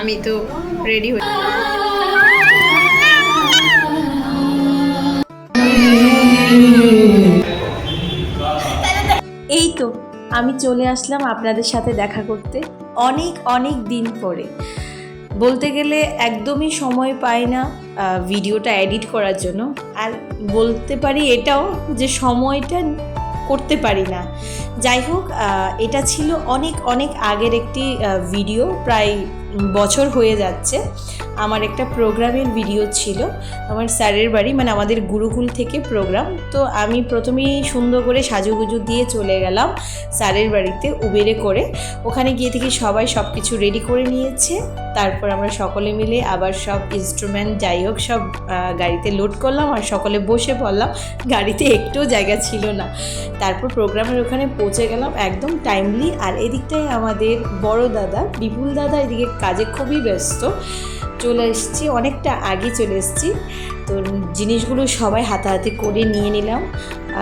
আমি তো রেডি হই। এই তো আমি চলে আসলাম আপনাদের সাথে দেখা করতে অনেক অনেক দিন পরে। বলতে গেলে একদমই সময় পাই না ভিডিওটা এডিট করার জন্য, আর বলতে পারি এটাও যে সময়টা করতে পারি না। যাই হোক, এটা ছিল অনেক অনেক আগের একটি ভিডিও, প্রায় বছর হয়ে যাচ্ছে। আমার একটা প্রোগ্রামের ভিডিও ছিল, আমার স্যারের বাড়ি, মানে আমাদের গুরুকুল থেকে প্রোগ্রাম। তো আমি প্রথমেই সুন্দর করে সাজুগুজু দিয়ে চলে গেলাম স্যারের বাড়িতে উবেরে করে। ওখানে গিয়ে থেকে সবাই সব কিছু রেডি করে নিয়েছে। তারপর আমরা সকলে মিলে আবার সব ইনস্ট্রুমেন্ট যাই হোক সব গাড়িতে লোড করলাম আর সকলে বসে পড়লাম। গাড়িতে একটুও জায়গা ছিল না। তারপর প্রোগ্রামের ওখানে পৌঁছে গেলাম একদম টাইমলি। আর এদিকটায় আমাদের বড় দাদা বিপুল দাদা এদিকে কাজে খুবই ব্যস্ত। চলে এসেছি, অনেকটা আগে চলে এসেছি। তো জিনিসগুলো সবাই হাতাহাতি করে নিয়ে নিলাম।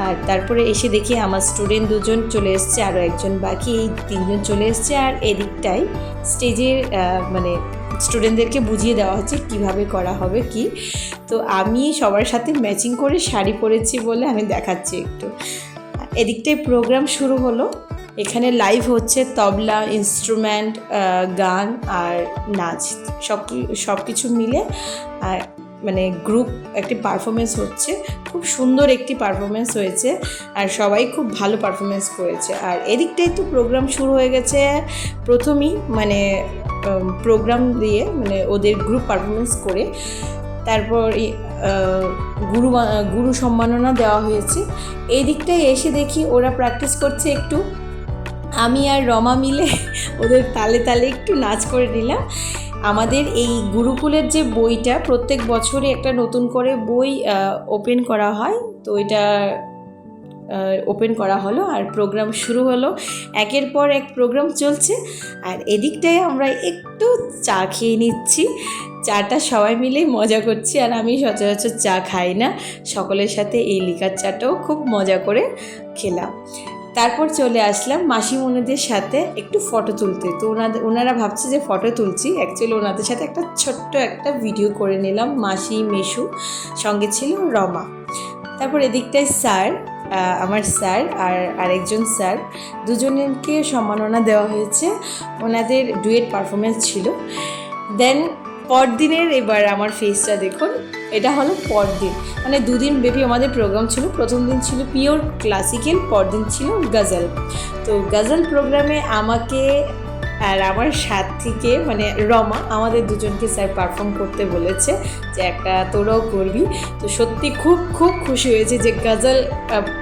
আর তারপরে এসে দেখি আমার স্টুডেন্ট দুজন চলে এসছে, আরও একজন বাকি, এই তিনজন চলে এসছে। আর এদিকটাই স্টেজের মানে স্টুডেন্টদেরকে বুঝিয়ে দেওয়া হচ্ছে কিভাবে করা হবে কি। তো আমি সবার সাথে ম্যাচিং করে শাড়ি পরেছি বলে আমি দেখাচ্ছি একটু। এদিকটায় প্রোগ্রাম শুরু হলো। এখানে লাইভ হচ্ছে তবলা, ইনস্ট্রুমেন্ট, গান আর নাচ, সব কিছু মিলে আর মানে গ্রুপ একটি পারফরমেন্স হচ্ছে। খুব সুন্দর একটি পারফরমেন্স হয়েছে আর সবাই খুব ভালো পারফরমেন্স করেছে। আর এদিকটাই তো প্রোগ্রাম শুরু হয়ে গেছে প্রথমেই, মানে প্রোগ্রাম দিয়ে, মানে ওদের গ্রুপ পারফরমেন্স করে তারপর গুরু সম্মাননা দেওয়া হয়েছে। এই দিকটায় এসে দেখি ওরা প্র্যাকটিস করছে একটু। আমি আর রমা মিলে ওদের তালে তালে একটু নাচ করে নিলাম। আমাদের এই গুরুকুলের যে বইটা, প্রত্যেক বছরই একটা নতুন করে বই ওপেন করা হয়, তো এটা ওপেন করা হলো আর প্রোগ্রাম শুরু হলো। একের পর এক প্রোগ্রাম চলছে আর এদিকটায় আমরা একটু চা খেয়ে নিচ্ছি। চাটা সবাই মিলেই মজা করছি, আর আমি সচরাচর চা খাই না। সকলের সাথে এই লিকার চাটাও খুব মজা করে খেলাম। তারপর চলে আসলাম মাসিমণিদের সাথে একটু ফটো তুলতে। তো ওনারা ভাবছে যে ফটো তুলছি, অ্যাকচুয়ালি ওনাদের সাথে একটা ছোট্ট একটা ভিডিও করে নিলাম। মাসি, মেশু, সঙ্গে ছিল রমা। তারপর এদিকটায় স্যার, আমার স্যার আর আরেকজন স্যার, দুজনকে সম্মাননা দেওয়া হয়েছে। ওনাদের ডুয়েট পারফরমেন্স ছিল। দেন পরদিনের এবার আমার ফেসটা দেখুন, এটা হলো পরদিন, মানে দুদিন ব্যাপী আমাদের প্রোগ্রাম ছিল। প্রথম দিন ছিল পিওর ক্লাসিক্যাল, পরদিন ছিল গজল। তো গজল প্রোগ্রামে আমাকে আর আমার সাথীকে, মানে রমা, আমাদের দুজনকে স্যার পারফর্ম করতে বলেছে যে একটা তোরাও করবি। তো সত্যি খুব খুব খুশি হয়েছে যে গজল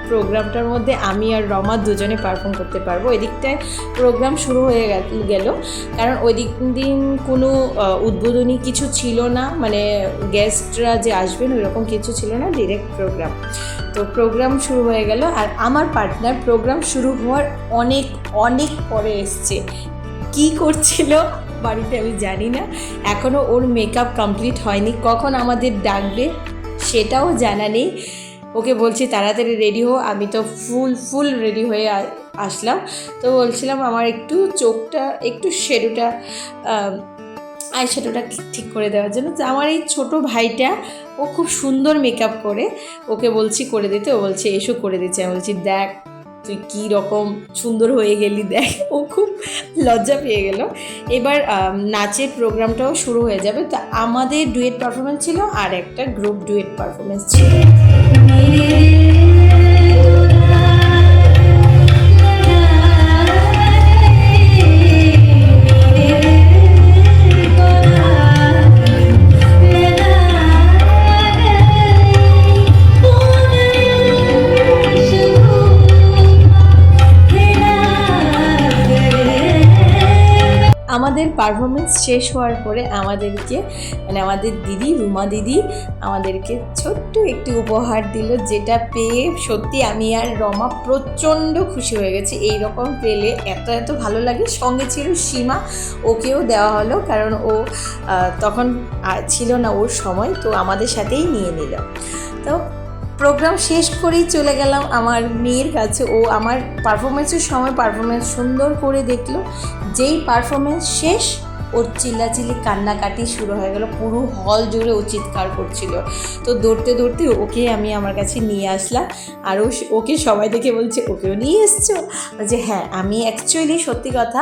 প্রোগ্রামটার মধ্যে আমি আর রমা দুজনে পারফর্ম করতে পারবো। এদিকটায় প্রোগ্রাম শুরু হয়ে গেল, কারণ ওই দিন কোনো উদ্বোধনী কিছু ছিল না, মানে গেস্টরা যে আসবেন ওই রকম কিছু ছিল না, ডিরেক্ট প্রোগ্রাম। তো প্রোগ্রাম শুরু হয়ে গেল আর আমার পার্টনার প্রোগ্রাম শুরু হওয়ার অনেক অনেক পরে এসছে। কি করছিল বাড়িতে আমি জানি না, এখনও ওর মেকআপ কমপ্লিট হয়নি, কখন আমাদের ডাকবে সেটাও জানা নেই। ওকে বলছি তাড়াতাড়ি রেডি হো, আমি তো ফুল রেডি হয়ে আসলাম। তো বলছিলাম আমার একটু চোখটা, একটু আইশ্যাডোটা ঠিক করে দেওয়ার জন্য। তো আমার এই ছোট ভাইটা, ও খুব সুন্দর মেকআপ করে, ওকে বলছি করে দিতে, ও বলছে এসো করে দিচ্ছে। আমি বলছি দেখ তুই কী রকম সুন্দর হয়ে গেলি দেখ। ও খুব লজ্জা পেয়ে গেল। এবার নাচের প্রোগ্রামটাও শুরু হয়ে যাবে। তো আমাদের ডুয়েট পারফরমেন্স ছিল আর একটা গ্রুপ ডুয়েট পারফরমেন্স ছিল। আমাদের পারফরমেন্স শেষ হওয়ার পরে আমাদেরকে, মানে আমাদের দিদি, রুমা দিদি, আমাদেরকে ছোট্ট একটি উপহার দিল, যেটা পেয়ে সত্যি আমি আর রমা প্রচণ্ড খুশি হয়ে গেছি। এই রকম পেলে এত ভালো লাগে। সঙ্গে ছিল সীমা, ওকেও দেওয়া হলো, কারণ ও তখন ছিল না ওর সময়, তো আমাদের সাথেই নিয়ে নিল। তো প্রোগ্রাম শেষ করেই চলে গেলাম আমার মেয়ের কাছে। ও আমার পারফরমেন্সের সময় পারফরমেন্স সুন্দর করে দেখলো। যেই পারফরমেন্স শেষ ওর চিল্লাচিল্লি কান্নাকাটি শুরু হয়ে গেল, পুরো হল জুড়ে ও চিৎকার করছিল। তো দৌড়তে দৌড়তে ওকে আমি আমার কাছে নিয়ে আসলাম, আর ওকে সবাই দেখে বলছে ওকেও নিয়ে এসছো? যে হ্যাঁ, আমি অ্যাকচুয়ালি সত্যি কথা,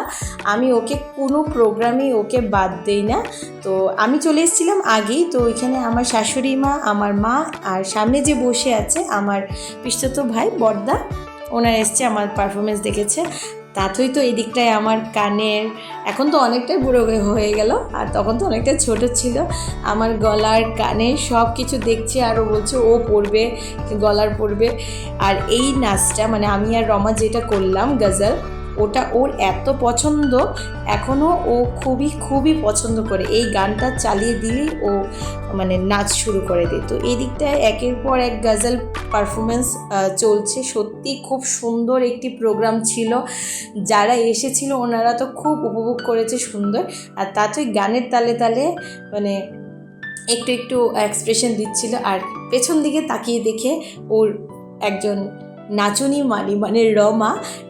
আমি ওকে কোনো প্রোগ্রামেই ওকে বাদ দেই না। তো আমি চলে এসেছিলাম আগেই, তো ওইখানে আমার শাশুড়ি মা, আমার মা, আর সামনে যে বসে আছে আমার পিসতুতো ভাই বড়দা, ওনারা এসছে, আমার পারফরমেন্স দেখেছে। তাতই তো এই দিকটায় আমার কানের, এখন তো অনেকটাই বুড়ো হয়ে গেল, আর তখন তো অনেকটা ছোট ছিল, আমার গলার কানে সব কিছু দেখছে, আরও বলছে ও পড়বে, গলার পড়বে। আর এই নাচটা মানে আমি আর রমা যেটা করলাম গজল, ওটা ওর এত পছন্দ, এখনও ও খুবই খুবই পছন্দ করে। এই গানটা চালিয়ে দিলেই ও মানে নাচ শুরু করে দেয়। তো এই দিকটায় একের পর এক গজল পারফরমেন্স চলছে। সত্যি খুব সুন্দর একটি প্রোগ্রাম ছিল, যারা এসেছিল ওনারা তো খুব উপভোগ করেছে সুন্দর। আর তাতেই গানের তালে তালে মানে একটু একটু এক্সপ্রেশন দিচ্ছিল। আর পেছন দিকে তাকিয়ে দেখে ওর একজন নাচুনি মানে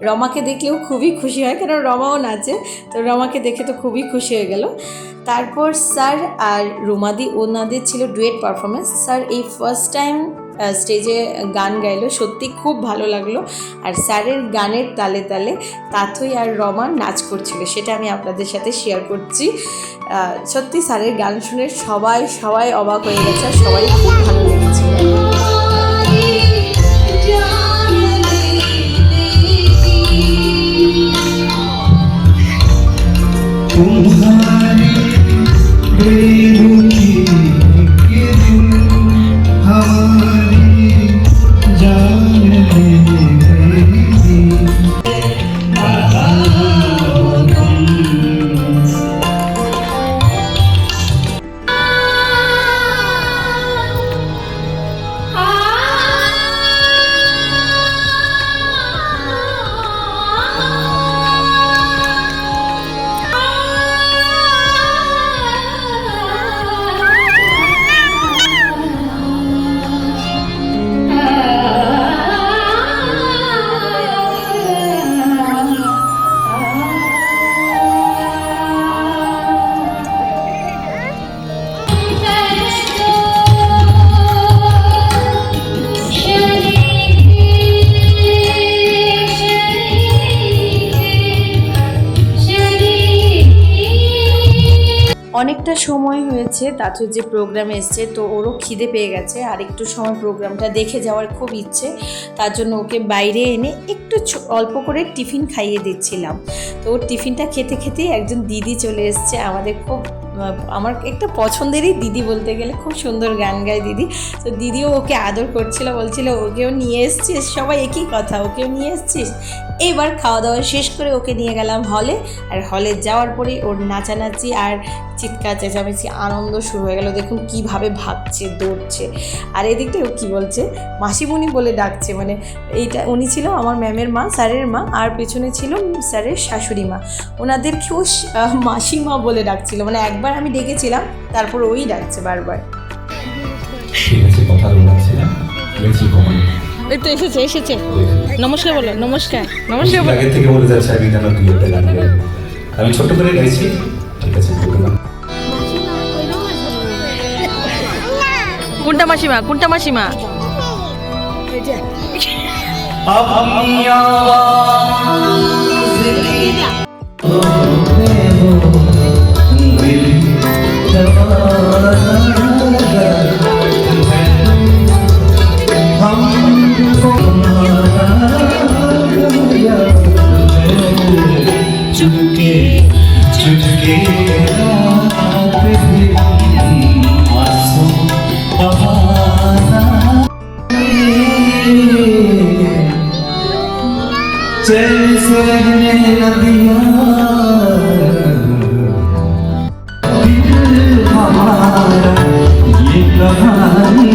রমাকে দেখলেও খুবই খুশি হয়, কারণ রমাও নাচে। তো রমাকে দেখে তো খুবই খুশি হয়ে গেল। তারপর স্যার আর রুমাদি, ওনাদের ছিল ডুয়েট পারফরমেন্স। স্যার এই ফার্স্ট টাইম স্টেজে গান গাইলো, সত্যি খুব ভালো লাগলো। আর স্যারের গানের তালে তালে তাথই আর রমা নাচ করছিল, সেটা আমি আপনাদের সাথে শেয়ার করছি। সত্যি স্যারের গান শুনে সবাই অবাক হয়ে গেছে, আর সবাই খুব ভালো লেগেছে। অনেকটা সময় হয়েছে তাতুর যে প্রোগ্রামে এসছে, তো ওরও খিদে পেয়ে গেছে, আর একটু সময় প্রোগ্রামটা দেখে যাওয়ার খুব ইচ্ছে। তার জন্য ওকে বাইরে এনে একটু অল্প করে টিফিন খাইয়ে দিচ্ছিলাম। তো ওর টিফিনটা খেতে খেতেই একজন দিদি চলে এসছে, আমার একটা পছন্দেরই দিদি বলতে গেলে, খুব সুন্দর গান গায় দিদি। তো দিদিও ওকে আদর করছিল, বলছিল ওকেও নিয়ে এসছিস, সবাই একই কথা, ওকেও নিয়ে এসছিস। এইবার খাওয়া দাওয়া শেষ করে ওকে নিয়ে গেলাম হলে, আর হলে যাওয়ার পরে ওর নাচানাচি আর চিৎকার চেঁচামেচি আনন্দ শুরু হয়ে গেল। দেখুন কিভাবে ভাগছে, দৌড়ছে। আর এদিকটা ও কী বলছে, মাসিমণি বলে ডাকছে, মানে এইটা উনি ছিল আমার ম্যামের মা, স্যারের মা, আর পেছনে ছিল স্যারের শাশুড়ি মা, ওনাদেরকেও মাসিমা বলে ডাকছিল। মানে একবার আমি ডেকেছিলাম, তারপর ওই ডাকছে বারবার। এই তো এসেছে। নমস্কার বলো। নমস্কার বলো। আগে থেকে বলে যাচ্ছে আমি যেন দুই একটা গান গাই। আমি ছোট করে গাইছি, ঠিক আছে। কোনটা মাসিমা? जैसे नदियाँ दिल हमारा ये कहानी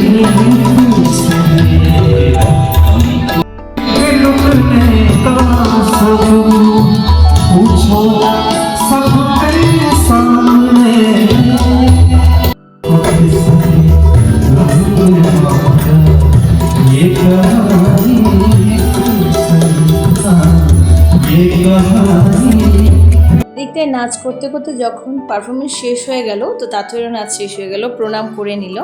लुटने का सब पूछो सब तेरे सामने ये कहानी নাচ করতে করতে যখন পারফরমেন্স শেষ হয়ে গেল, তো তাঁতুয়েরও নাচ শেষ হয়ে গেল, প্রণাম করে নিল।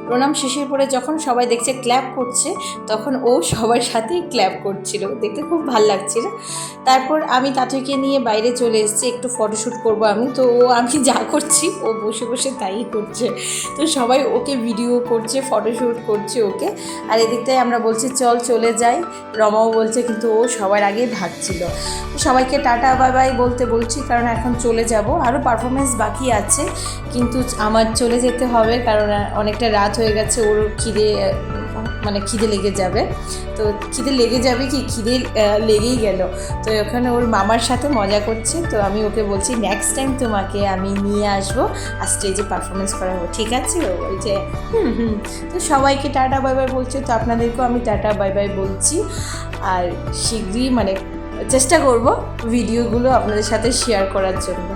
প্রণাম শেষের পরে যখন সবাই দেখছে ক্ল্যাপ করছে, তখন ও সবার সাথেই ক্ল্যাপ করছিল, দেখতে খুব ভালো লাগছিল। তারপর আমি তাঁতুইকে নিয়ে বাইরে চলে এসেছি, একটু ফটোশ্যুট করব আমি। তো আমি যা করছি ও বসে বসে তাই করছে, তো সবাই ওকে ভিডিও করছে, ফটোশ্যুট করছে ওকে। আর এদিকটায় আমরা বলছি চল চলে যাই, রমাও বলছে, কিন্তু ও সবার আগে ভাগছিল। সবাইকে টাটা বাই বাই বলতে বলছি, কারণ এখন চলে যাব, আরও পারফরমেন্স বাকি আছে, কিন্তু আমার চলে যেতে হবে, কারণ অনেকটা রাত হয়ে গেছে। ওর খিদে লেগে যাবে, তো খিদে লেগে যাবে কি খিদে লেগেই গেল। তো ওখানে ওর মামার সাথে মজা করছে, তো আমি ওকে বলছি নেক্সট টাইম তোমাকে আমি নিয়ে আসবো আর স্টেজে পারফরমেন্স করাবো, ঠিক আছে? ও বলছে হুম। তো সবাইকে টাটা বাই বাই বলছে, তো আপনাদেরকেও আমি টাটা বাই বাই বলছি। আর শীঘ্রই চেষ্টা করব ভিডিওগুলো আপনাদের সাথে শেয়ার করার জন্য।